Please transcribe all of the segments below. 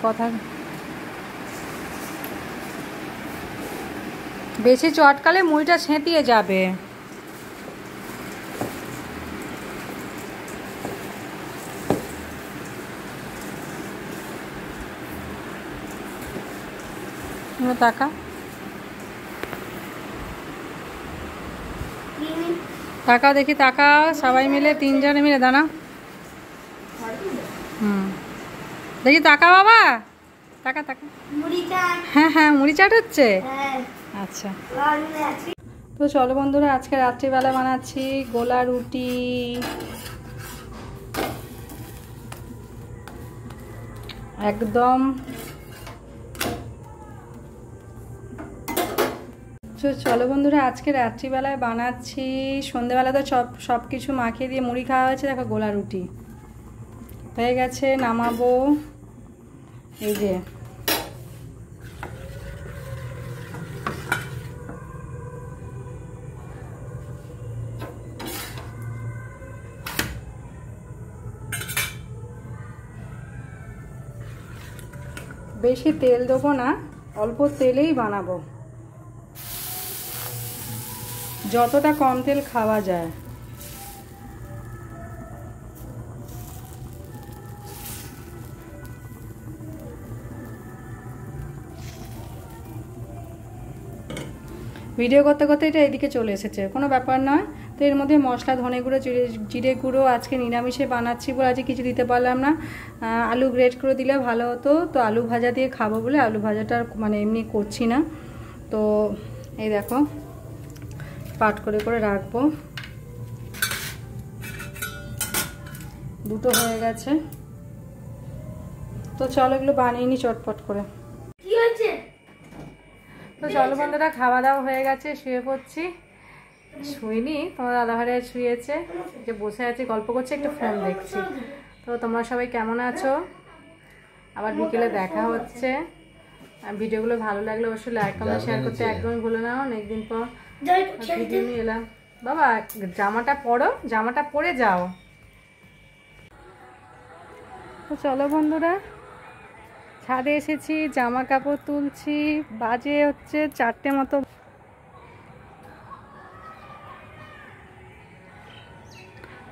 কথা বেশি চটকালে মুড়িটা ছেঁতিয়ে যাবে। টাকা তাকাও দেখি, তাকাও সবাই মিলে, তিনজনে মিলে দাঁড়া। দেখি তাকা বাবা, তাকা তাকা। হ্যাঁ হ্যাঁ, মুড়ি চাট হচ্ছে। আচ্ছা, তো চলো বন্ধুরা, আজকে রাত্রিবেলা বানাচ্ছি গোলা রুটি। একদম চলো বন্ধুরা, আজকে রাত্রিবেলায় বানাচ্ছি। সন্ধ্যেবেলা তো সব কিছু মাখিয়ে দিয়ে মুড়ি খাওয়া হয়েছে। দেখো গোলা রুটি হয়ে গেছে, নামাবো। এই যে বেশি তেল দেবো না, অল্প তেলেই বানাবো, যতটা কম তেল খাওয়া যায়। ভিডিও করতে করতে এটা এদিকে চলে এসেছে, কোনো ব্যাপার নয়। তো এর মধ্যে মশলা, ধনে গুঁড়ো, জিরে গুঁড়ো, আজকে নিরামিষে বানাচ্ছি বলে আজকে কিছু দিতে পারলাম না। আলু গ্রেট করে দিলে ভালো হতো, তো আলু ভাজা দিয়ে খাবো বলে আলু ভাজাটা মানে এমনি করছি না। তো এই দেখো, পাট করে করে রাখবো। দুটো হয়ে গেছে, তো চলো এগুলো বানিয়ে নি চটপট করে। তো চলো বন্ধুরা, খাওয়া দাওয়া হয়ে গেছে, শুয়ে পড়ছি। শুইনি, তোমার দাদাভাই শুয়েছে, যে বসে আছে গল্প করছে, একটু ফোন দেখছি। তো তোমরা সবাই কেমন আছো? আবার বিকেলে দেখা হচ্ছে। ভিডিওগুলো ভালো লাগলে অবশ্যই লাইক কমেন্ট শেয়ার করতে একদমই ভুলে নাও। অনেকদিন পর ভিডিও নিয়ে এলাম। বাবা জামাটা পরো, জামাটা পরে যাও। তো চলো বন্ধুরা, ছাদে এসেছি, জামা কাপড় তুলছি। বাজে হচ্ছে 4টে মতো।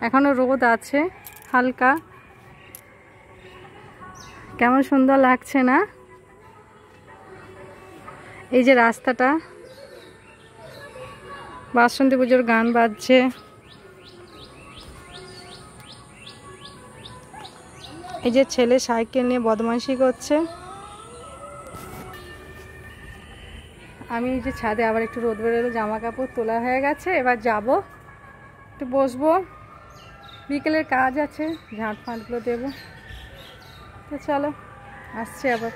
এখনো রোদ আছে হালকা, কেমন সুন্দর লাগছে না? এই যে রাস্তাটা, বাসন্তী পুজোর গান বাজছে। এই যে ছেলে সাইকেল নিয়ে বদমাইশি করছে। আমি এই যে ছাদে আবার একটু রোদ বেরোলো, জামা কাপড় তোলা হয়ে গেছে। এবার যাব, একটু বসবো, বিকেলের কাজ আছে, ঝাঁট ফাঁটগুলো দেবো। তো চলো, আসছি আবার।